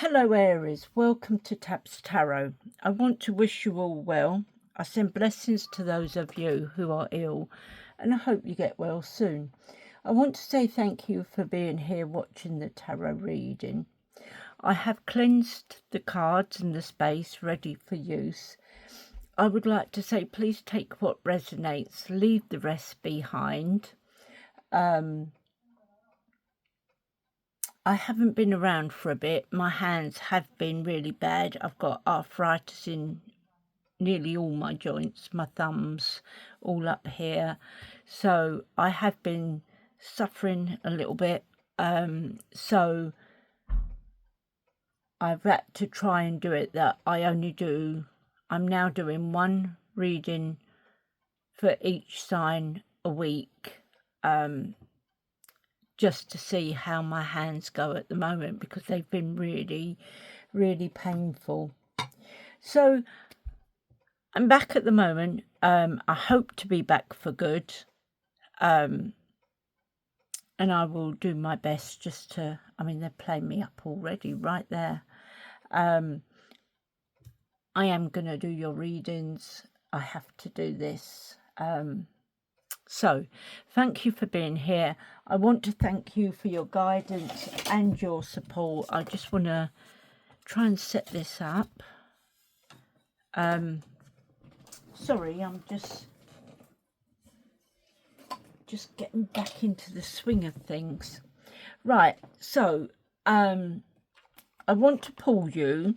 Hello Aries, welcome to Taps Tarot. I want to wish you all well. I send blessings to those of you who are ill and I hope you get well soon. I want to say thank you for being here watching the tarot reading. I have cleansed the cards and the space ready for use. I would like to say please take what resonates, leave the rest behind. I haven't been around for a bit. My hands have been really bad. I've got arthritis in nearly all my joints, my thumbs, all up here. So I have been suffering a little bit. So I've had to try and do it that I'm now doing one reading for each sign a week. Just to see how my hands go at the moment because they've been really, really painful. So I'm back at the moment. I hope to be back for good. And I will do my best just to, they're playing me up already right there. I am going to do your readings. I have to do this. So, thank you for being here. I want to thank you for your guidance and your support. I just want to try and set this up. Sorry, I'm just getting back into the swing of things. Right, so I want to pull you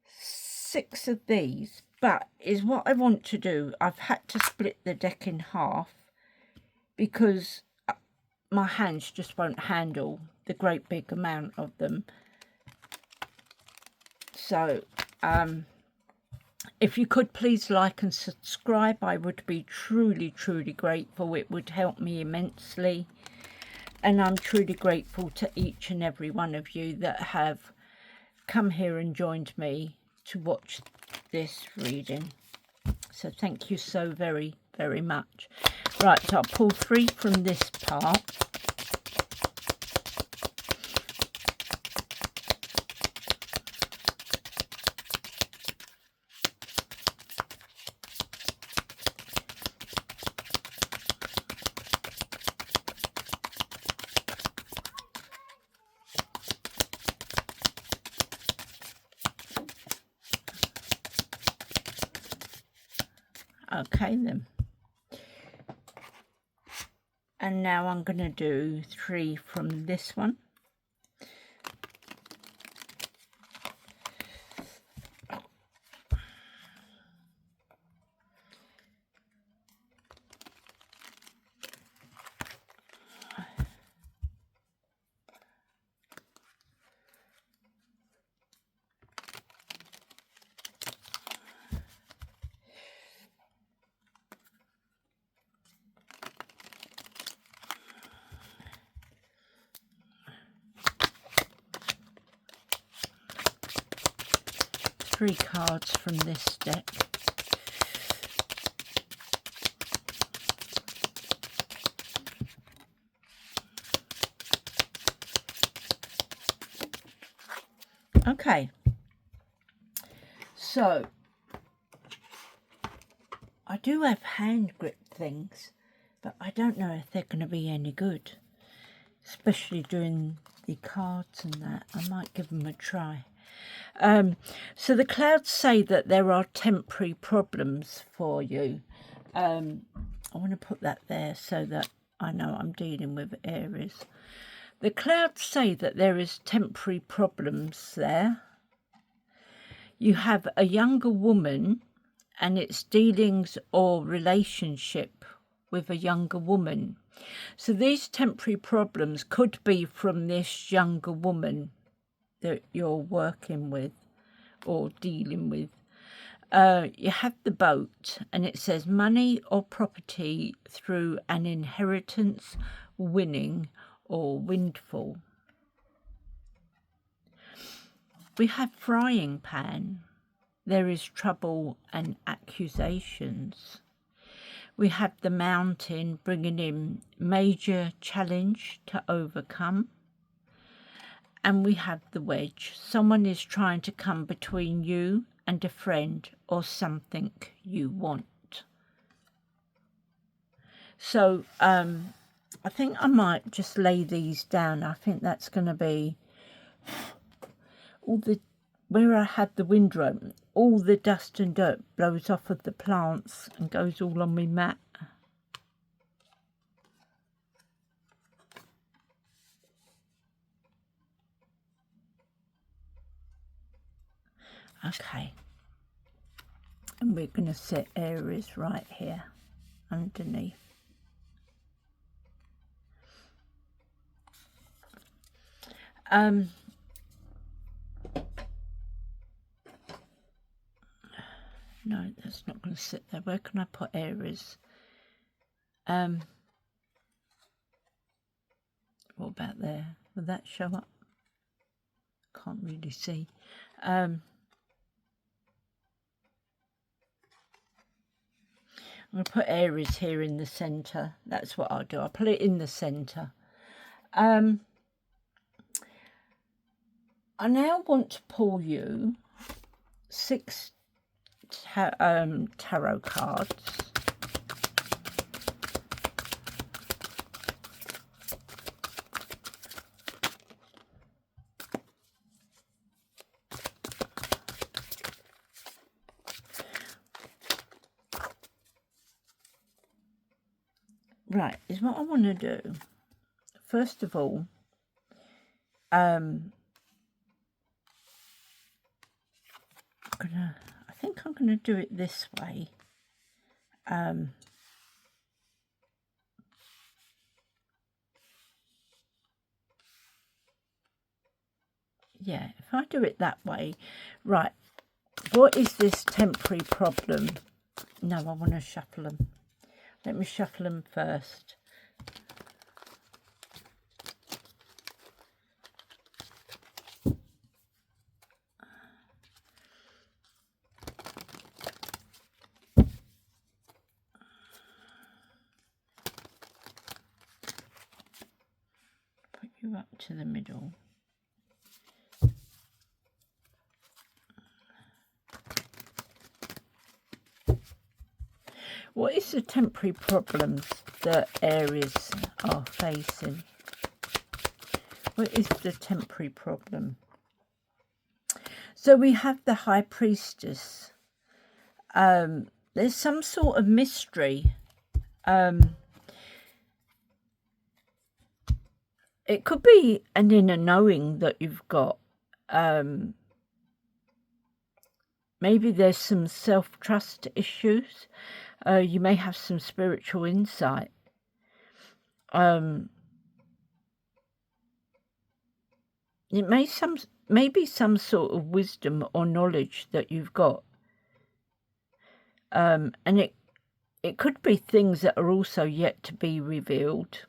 6 of these. But is what I want to do. I've had to split the deck in half because my hands just won't handle the great big amount of them. So if you could please like and subscribe, I would be truly, truly grateful. It would help me immensely. And I'm truly grateful to each and every one of you that have come here and joined me to watch this reading. So thank you so very, very much. Right, so I'll pull 3 from this part. Okay then. And now I'm going to do 3 from this one. Three cards from this deck. Okay, so I do have hand grip things, but I don't know if they're going to be any good, especially doing the cards and that. I might give them a try. So the clouds say that there are temporary problems for you. I want to put that there so that I know I'm dealing with Aries. The clouds say that there is temporary problems there. You have a younger woman and it's dealings or relationship with a younger woman. So these temporary problems could be from this younger woman that you're working with or dealing with. You have the boat and it says money or property through an inheritance, winning or windfall. We have frying pan. There is trouble and accusations. We have the mountain bringing in major challenge to overcome. and we have the wedge. Someone is trying to come between you and a friend or something you want. So I think I might just lay these down. I think that's going to be all the, where I had the window open, all the dust and dirt blows off of the plants and goes all on my mat. Okay, and we're going to set Aries right here underneath. No, that's not going to sit there. Where can I put Aries? What about there? Will that show up? Can't really see. I'm going to put Aries here in the centre. That's what I'll do. I'll put it in the centre. I now want to pull you 6 tarot cards. Right, is what I want to do. First of all, I think I'm gonna do it this way. Yeah, if I do it that way, right, what is this temporary problem? No, I want to shuffle them. Let me shuffle them first. Put you up to the middle. What is the temporary problems that Aries are facing? What is the temporary problem? So we have the High Priestess. There's some sort of mystery. It could be an inner knowing that you've got. Maybe there's some self-trust issues. You may have some spiritual insight. It may be some sort of wisdom or knowledge that you've got. And it could be things that are also yet to be revealed.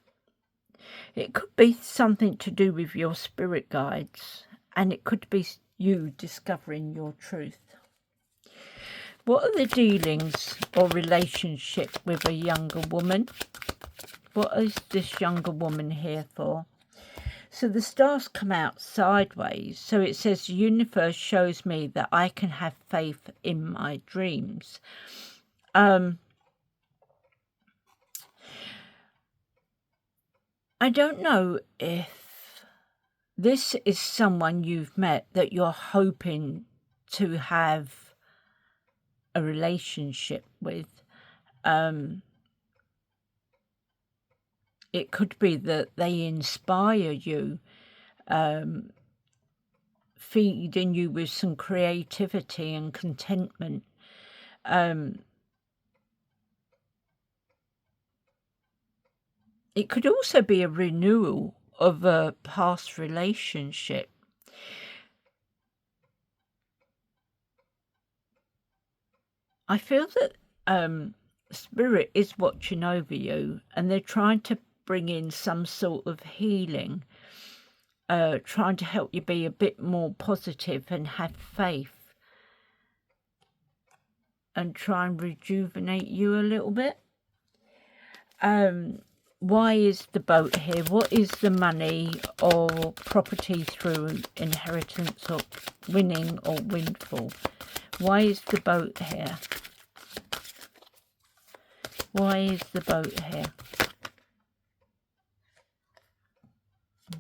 It could be something to do with your spirit guides, and it could be you discovering your truth. What are the dealings or relationship with a younger woman? What is this younger woman here for? So the stars come out sideways. So it says, the universe shows me that I can have faith in my dreams. I don't know if this is someone you've met that you're hoping to have a relationship with. It could be that they inspire you, feeding you with some creativity and contentment. It could also be a renewal of a past relationship. I feel that Spirit is watching over you, and they're trying to bring in some sort of healing, trying to help you be a bit more positive and have faith, and try and rejuvenate you a little bit. why is the boat here? What is the money or property through inheritance or winning or windfall? Why is the boat here? Why is the boat here?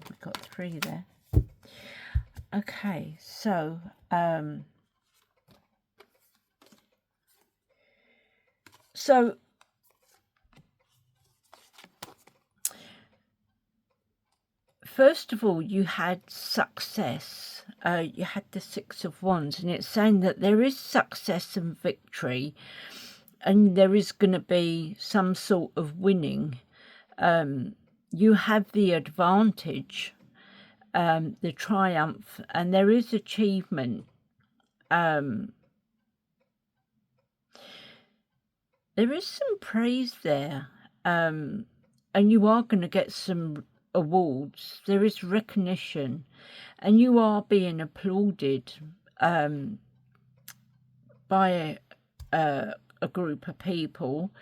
We've got 3 there. Okay, so first of all, you had success. You had the 6 of Wands, and it's saying that there is success and victory, and there is going to be some sort of winning. You have the advantage, the triumph, and there is achievement. There is some praise there, and you are going to get some awards. There is recognition, and you are being applauded by a group of people.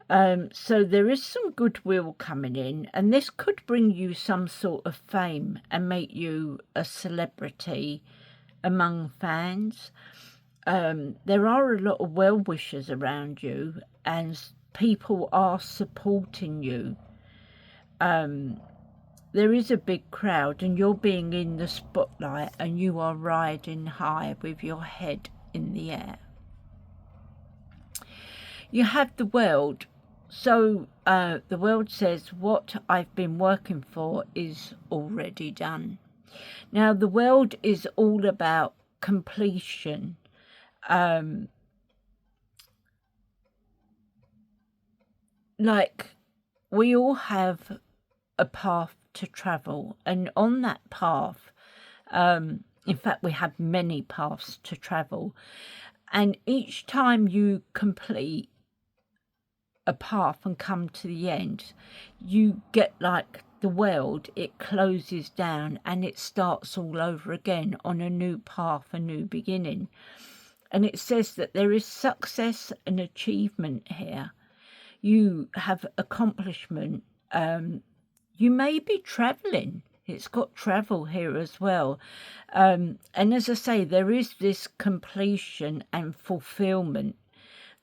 So there is some goodwill coming in, and this could bring you some sort of fame and make you a celebrity among fans. There are a lot of well-wishers around you, and people are supporting you. There is a big crowd, and you're being in the spotlight, and you are riding high with your head in the air. You have the world. So the world says, what I've been working for is already done. Now, the world is all about completion. Like, we all have a path to travel, and on that path, in fact, we have many paths to travel, and each time you complete a path and come to the end, you get like the world, it closes down and it starts all over again on a new path, a new beginning. And it says that there is success and achievement here. You have accomplishment. You may be traveling. It's got travel here as well. And as I say, there is this completion and fulfillment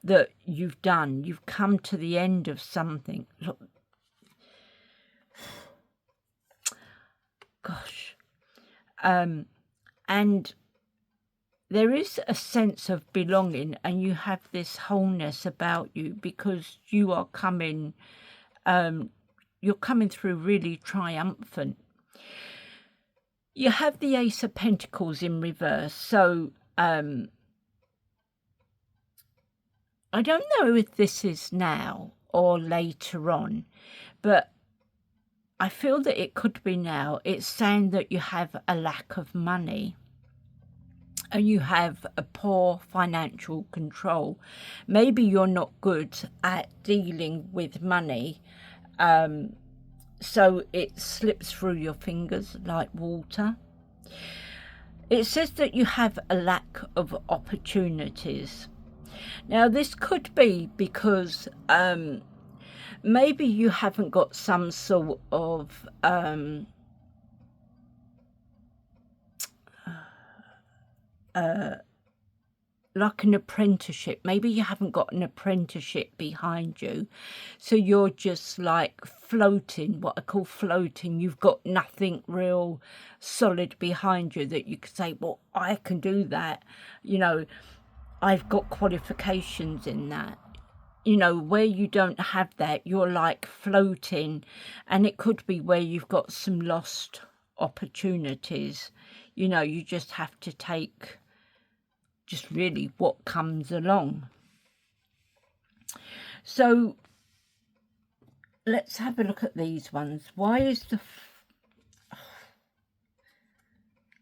that you've done. You've come to the end of something. Look, gosh. And there is a sense of belonging, and you have this wholeness about you because you are coming, you're coming through really triumphant. You have the Ace of Pentacles in reverse, so I don't know if this is now or later on, but I feel that it could be now. It's saying that you have a lack of money and you have a poor financial control. Maybe you're not good at dealing with money, so it slips through your fingers like water. It says that you have a lack of opportunities. Now, this could be because maybe you haven't got some sort of like an apprenticeship. Maybe you haven't got an apprenticeship behind you, so you're just like floating, what I call floating. You've got nothing real solid behind you that you could say, well, I can do that, you know, I've got qualifications in that. You know, where you don't have that, you're like floating, and it could be where you've got some lost opportunities. You know, you just have to take just really what comes along. So let's have a look at these ones. Why is the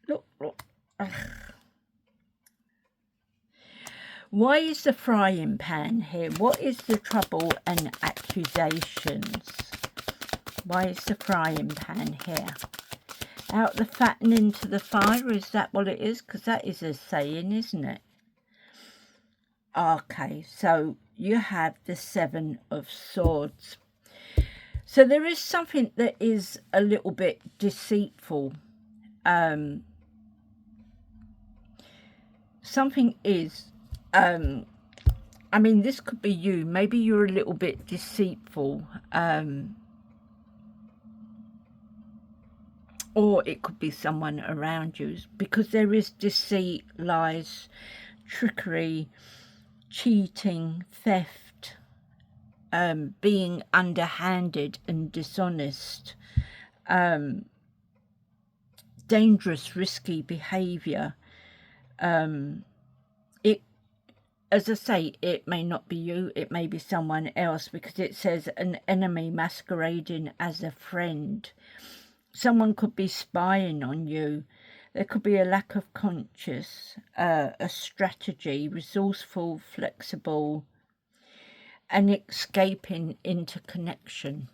look why is the frying pan here? What is the trouble and accusations? Why is the frying pan here? Out the fat and into the fire, is that what it is? Because that is a saying, isn't it? Okay, so you have the 7 of Swords. So there is something that is a little bit deceitful. Something is, I mean, this could be you. Maybe you're a little bit deceitful. Or it could be someone around you, because there is deceit, lies, trickery, cheating, theft, being underhanded and dishonest, dangerous, risky behaviour. As I say, it may not be you, it may be someone else, because it says an enemy masquerading as a friend. Someone could be spying on you. There could be a lack of conscience, a strategy, resourceful, flexible, and escaping interconnection.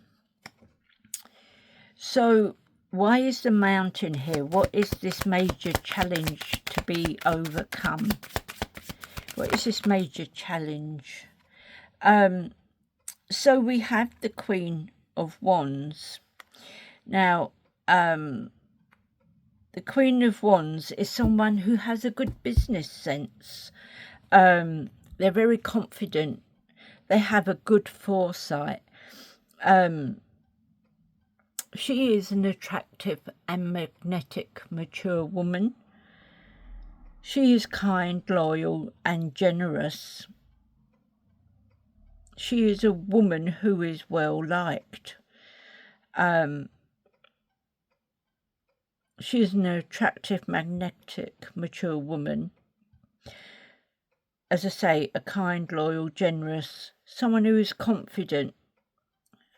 So why is the mountain here? What is this major challenge to be overcome? What is this major challenge? So we have the Queen of Wands. Now, the Queen of Wands is someone who has a good business sense. They're very confident. They have a good foresight. She is an attractive and magnetic, mature woman. She is kind, loyal, and generous. She is a woman who is well liked. She is an attractive, magnetic, mature woman. As I say, a kind, loyal, generous, someone who is confident.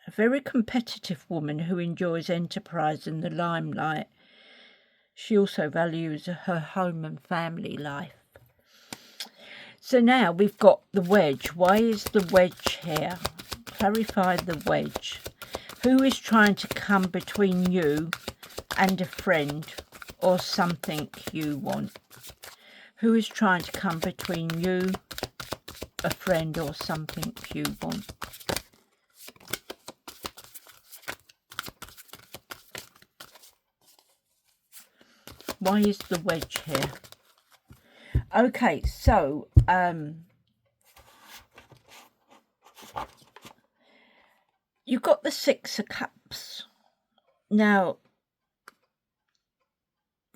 A very competitive woman who enjoys enterprise and the limelight. She also values her home and family life. So now we've got the wedge. Why is the wedge here? Clarify the wedge. Who is trying to come between you and a friend or something you want? Who is trying to come between you, a friend, or something you want? Why is the wedge here? Okay, so you've got the Six of Cups. Now,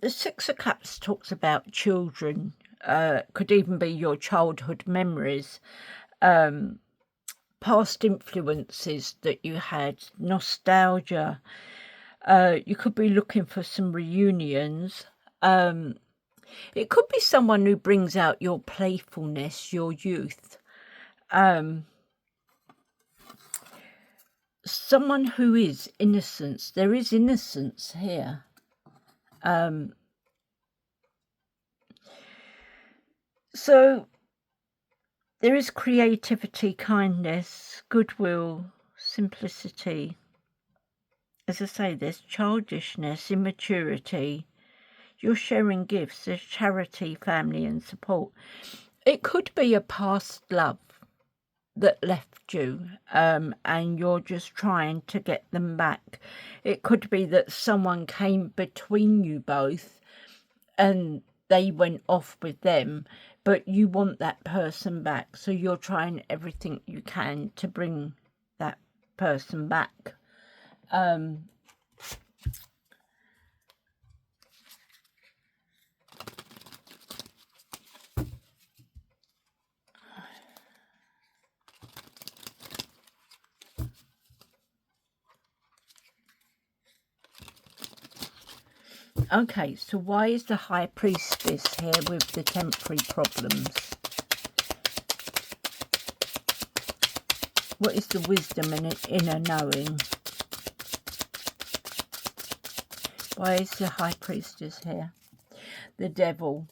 the Six of Cups talks about children, could even be your childhood memories, past influences that you had, nostalgia. You could be looking for some reunions. It could be someone who brings out your playfulness, your youth. Someone who is innocence. There is innocence here. So there is creativity, kindness, goodwill, simplicity. As I say, there's childishness, immaturity. You're sharing gifts. There's charity, family, and support. It could be a past love that left you, and you're just trying to get them back. It could be that someone came between you both and they went off with them, but you want that person back, so you're trying everything you can to bring that person back. Okay, so why is the High Priestess here with the temporary problems? What is the wisdom and inner knowing? Why is the High Priestess here? The Devil.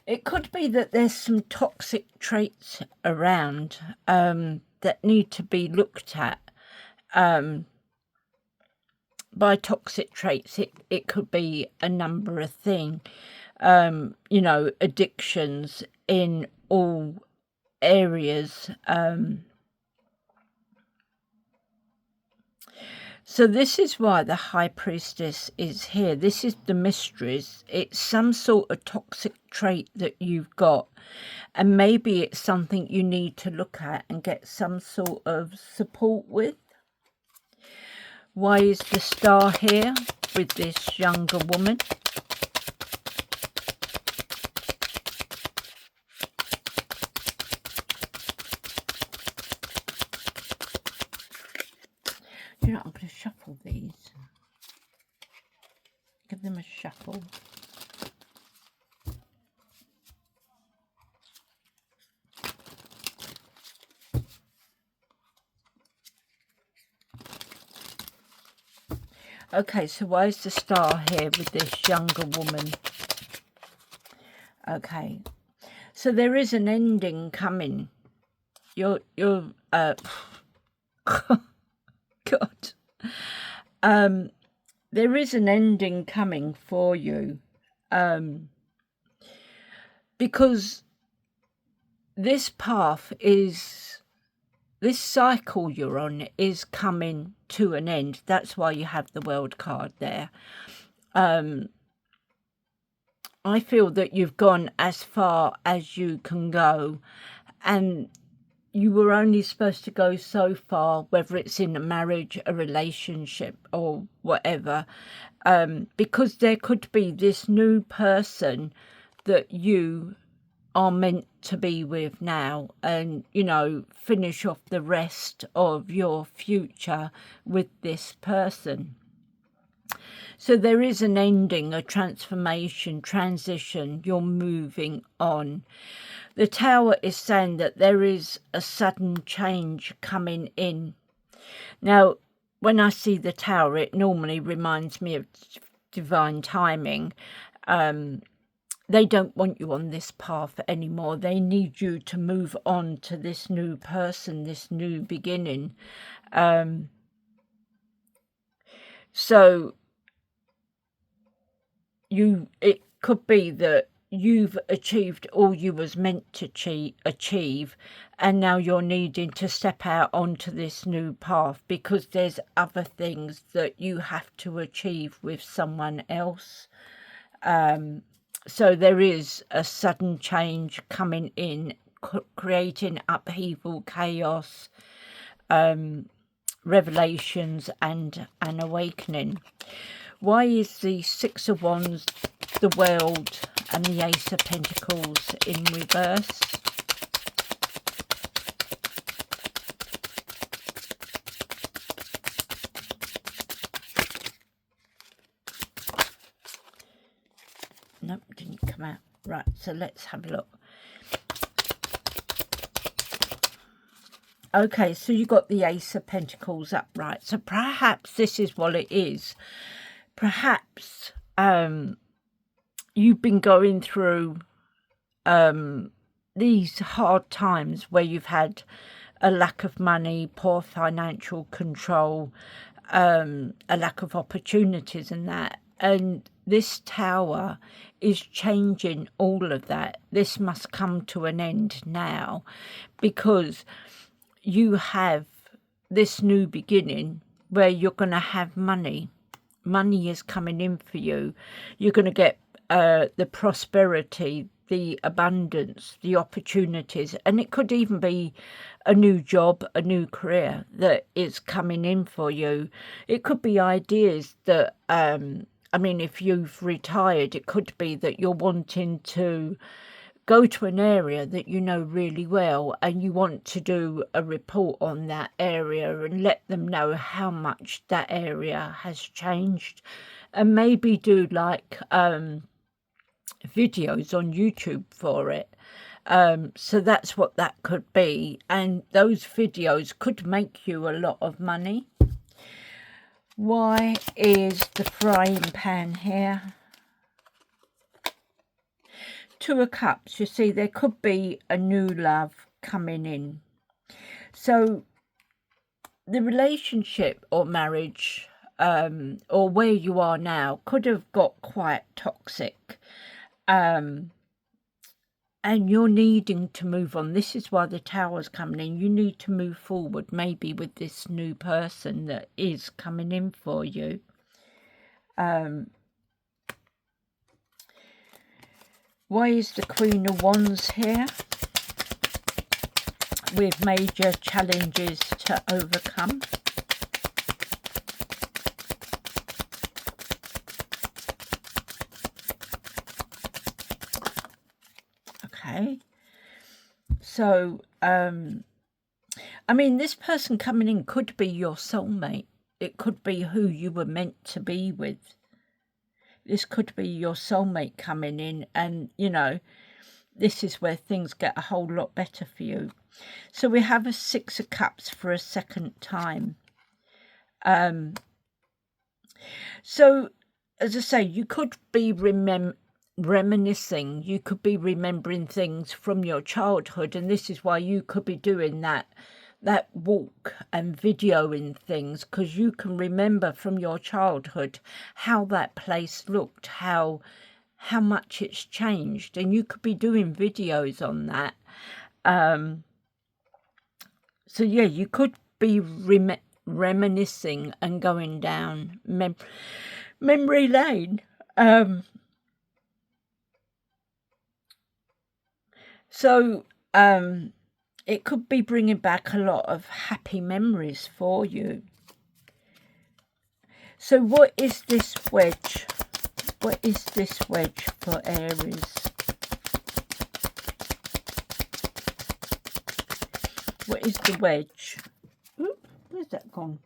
It could be that there's some toxic traits around that need to be looked at. By toxic traits, it could be a number of things. You know, addictions in all areas. So this is why the High Priestess is here. This is the mysteries. It's some sort of toxic trait that you've got, and maybe it's something you need to look at and get some sort of support with. Why is the Star here with this younger woman? You know, I'm going to shuffle these. Give them a shuffle. Okay, so why is the Star here with this younger woman? Okay, so there is an ending coming. You're God. There is an ending coming for you. Because this path is, this cycle you're on is coming to an end. That's why you have the World card there. I feel that you've gone as far as you can go, and you were only supposed to go so far, whether it's in a marriage, a relationship, or whatever, because there could be this new person that you are meant to be with now, and, you know, finish off the rest of your future with this person. So there is an ending, a transformation, transition. You're moving on. The Tower is saying that there is a sudden change coming in. Now, when I see the Tower, it normally reminds me of divine timing. They don't want you on this path anymore. They need you to move on to this new person, this new beginning. So it could be that you've achieved all you was meant to achieve, and now you're needing to step out onto this new path because there's other things that you have to achieve with someone else. So there is a sudden change coming in, creating upheaval, chaos, revelations, and an awakening. Why is the Six of Wands, the World, and the Ace of Pentacles in reverse? Nope, didn't come out. Right, so let's have a look. Okay, so you got the Ace of Pentacles upright. So perhaps this is what it is. Perhaps you've been going through these hard times where you've had a lack of money, poor financial control, a lack of opportunities and that. And this Tower is changing all of that. This must come to an end now, because you have this new beginning where you're going to have money. Money is coming in for you. You're going to get the prosperity, the abundance, the opportunities, and it could even be a new job, a new career that is coming in for you. It could be ideas that, I mean, if you've retired, it could be that you're wanting to go to an area that you know really well, and you want to do a report on that area and let them know how much that area has changed, and maybe do like videos on YouTube for it. So that's what that could be, and those videos could make you a lot of money. Why is the frying pan here? Two of Cups. You see, there could be a new love coming in. So the relationship or marriage, or where you are now, could have got quite toxic. and you're needing to move on. This is why the Tower's coming in. You need to move forward, maybe with this new person that is coming in for you. Why is the Queen of Wands here? With major challenges to overcome. Okay. So, I mean, this person coming in could be your soulmate. It could be who you were meant to be with. This could be your soulmate coming in, and, you know, this is where things get a whole lot better for you. So we have a Six of Cups for a second time. So, as I say, you could be reminiscing. You could be remembering things from your childhood, and this is why you could be doing that walk and videoing things, because you can remember from your childhood how that place looked, how much it's changed, and you could be doing videos on that. So yeah, you could be reminiscing and going down memory lane. So it could be bringing back a lot of happy memories for you. So what is this wedge? What is this wedge for Aries? What is the wedge? Oop, where's that gone?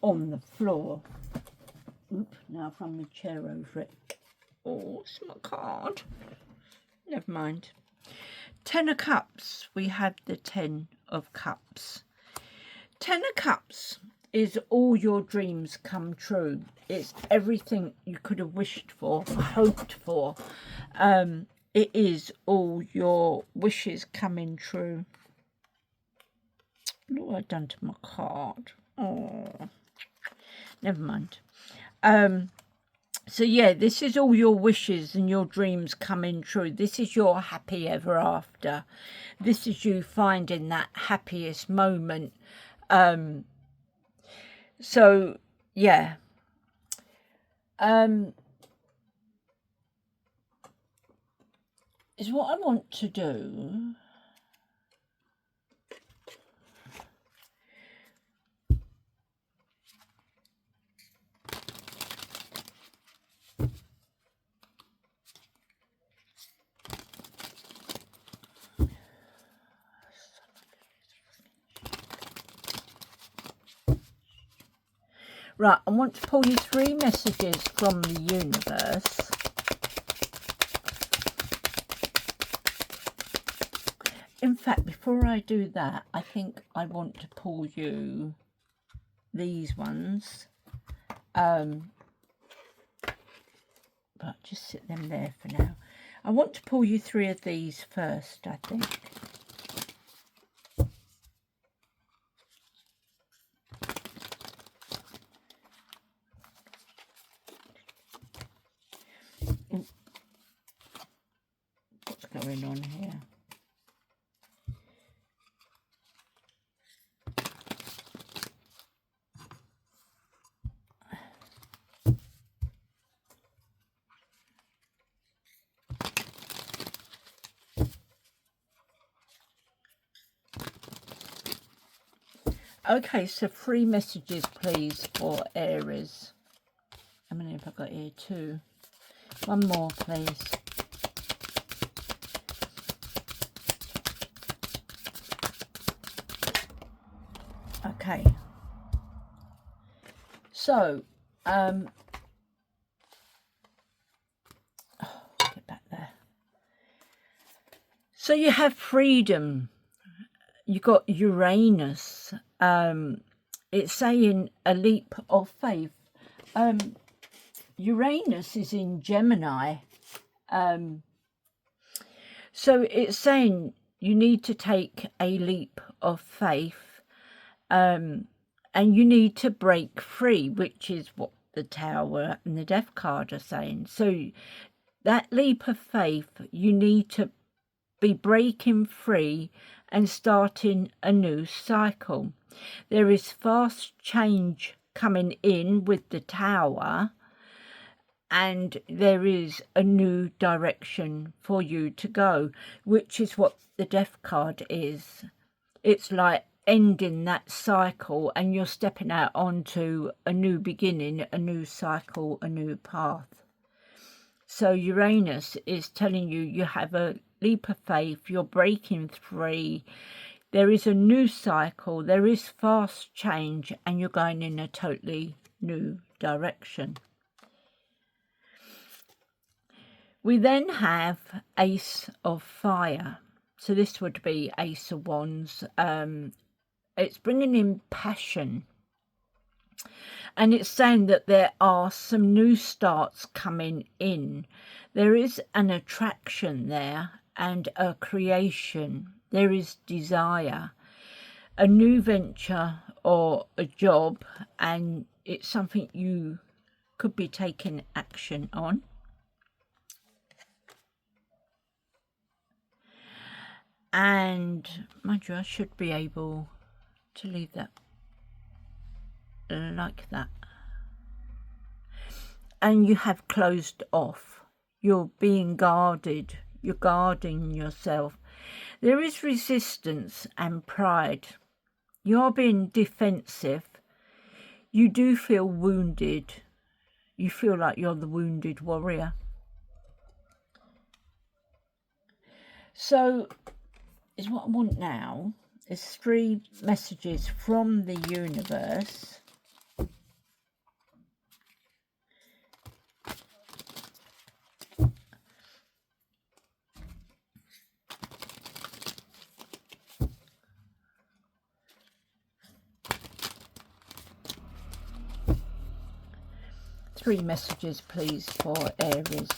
On the floor. Oop, now I've run my chair over it. Oh, it's my card. Never mind. 10 of Cups. We had the 10 of Cups. 10 of Cups is all your dreams come true. It's everything you could have wished for, hoped for. It is all your wishes coming true. Look what I've done to my card. Oh, never mind. So yeah, this is all your wishes and your dreams coming true. This is your happy ever after. This is you finding that happiest moment. So yeah. Is what I want to do. Right, I want to pull you 3 messages from the universe. In fact, before I do that, I think I want to pull you these ones. But just sit them there for now. I want to pull you 3 of these first, I think. What's going on here? Okay, so 3 messages, please, for Aries. How many have I got here? 2. 1 more, please. Okay. So, get back there. So you have freedom. You got Uranus. It's saying a leap of faith. Uranus is in Gemini. So it's saying you need to take a leap of faith. And you need to break free, which is what the Tower and the Death card are saying. So that leap of faith, you need to be breaking free and starting a new cycle. There is fast change coming in with the Tower, and there is a new direction for you to go, which is what the Death card is. It's like ending that cycle, and you're stepping out onto a new beginning, a new cycle, a new path. So Uranus is telling you, you have a leap of faith, you're breaking free, there is a new cycle, there is fast change, and you're going in a totally new direction. We then have Ace of Fire. So this would be Ace of Wands. It's bringing in passion. And it's saying that there are some new starts coming in. There is an attraction there and a creation. There is desire, a new venture or a job, and it's something you could be taking action on. And mind you, I should be able to leave that like that. And you have closed off. You're being guarded. You're guarding yourself. There is resistance and pride. You're being defensive. You do feel wounded. You feel like you're the wounded warrior. So is what I want now is 3 messages from the universe. Three messages, please, for Aries.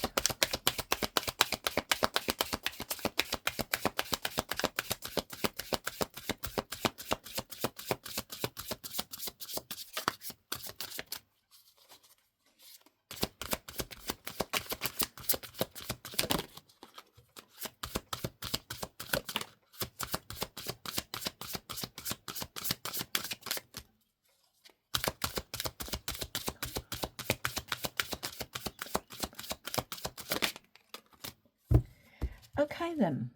Okay then.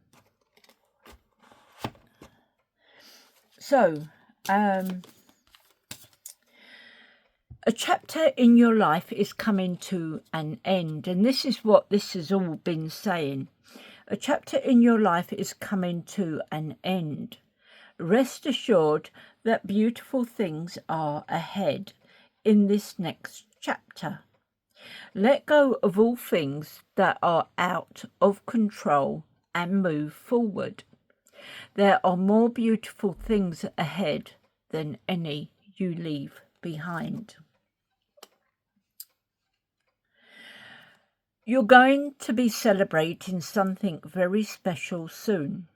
So, a chapter in your life is coming to an end, and this is what this has all been saying. A chapter in your life is coming to an end. Rest assured that beautiful things are ahead in this next chapter. Let go of all things that are out of control and move forward. There are more beautiful things ahead than any you leave behind. You're going to be celebrating something very special soon.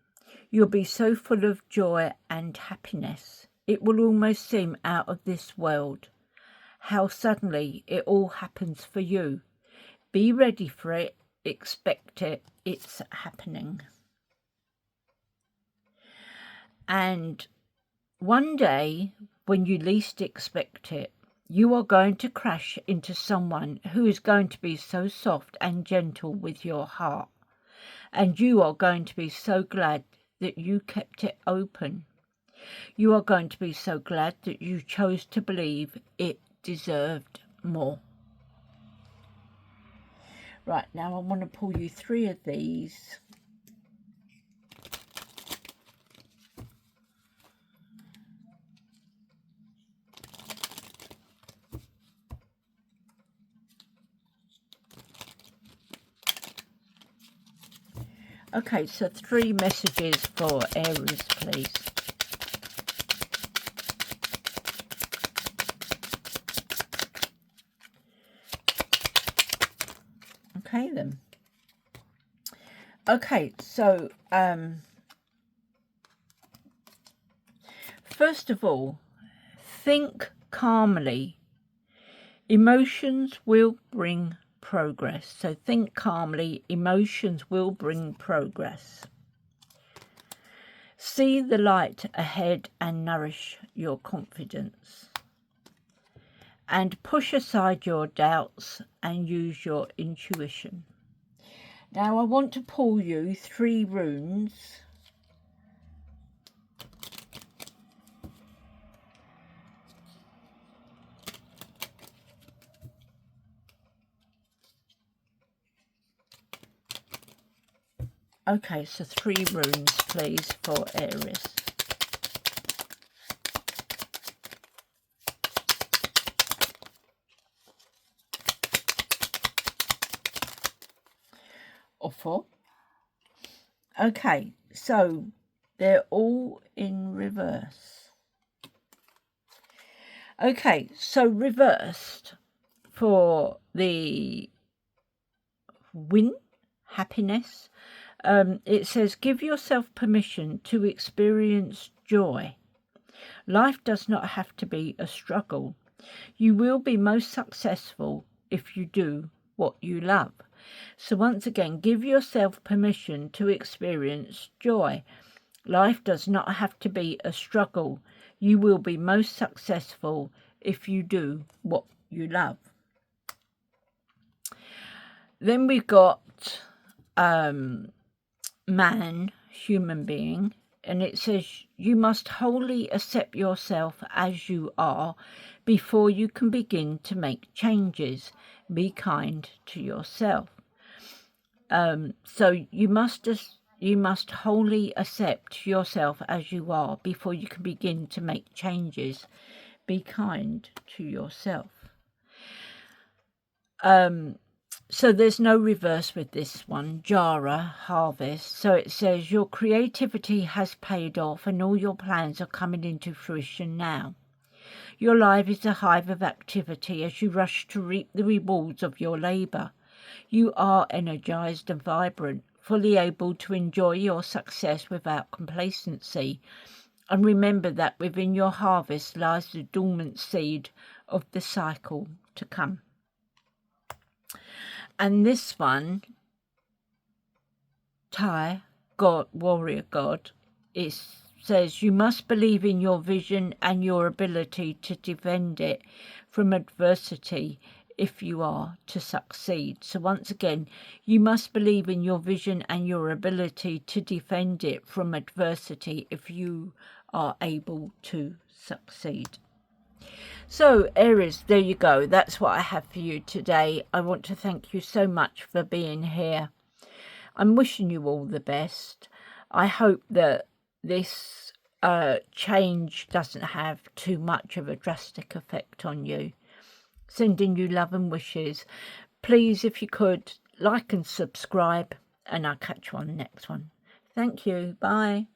You'll be so full of joy and happiness. It will almost seem out of this world. How suddenly it all happens for you. Be ready for it. Expect it. It's happening. And one day, when you least expect it, you are going to crash into someone who is going to be so soft and gentle with your heart. And you are going to be so glad that you kept it open. You are going to be so glad that you chose to believe it deserved more. Right, now I want to pull you 3 of these. Okay, so 3 messages for Aries, please. Okay then. Okay, so first of all, think calmly. Emotions will bring progress. So think calmly. Emotions will bring progress. See the light ahead and nourish your confidence. And push aside your doubts and use your intuition. Now I want to pull you 3 runes. Okay, so 3 runes, please, for Aries. Or 4. Okay, so they're all in reverse. Okay, so reversed for the win, happiness. It says, give yourself permission to experience joy. Life does not have to be a struggle. You will be most successful if you do what you love. So once again, give yourself permission to experience joy. Life does not have to be a struggle. You will be most successful if you do what you love. Then we've got man, human being, and it says you must wholly accept yourself as you are before you can begin to make changes. Be kind to yourself. So you must wholly accept yourself as you are before you can begin to make changes. Be kind to yourself. So there's no reverse with this one. Jara, harvest. So it says your creativity has paid off and all your plans are coming into fruition now. Your life is a hive of activity as you rush to reap the rewards of your labour. You are energized and vibrant, fully able to enjoy your success without complacency. And remember that within your harvest lies the dormant seed of the cycle to come. And this one, Tai, God, warrior God, it says you must believe in your vision and your ability to defend it from adversity if you are to succeed. So once again, you must believe in your vision and your ability to defend it from adversity if you are able to succeed. So Aries, there you go. That's what I have for you today. I want to thank you so much for being here. I'm wishing you all the best. I hope that this change doesn't have too much of a drastic effect on you. Sending you love and wishes. Please, if you could, like and subscribe, and I'll catch you on the next one. Thank you. Bye.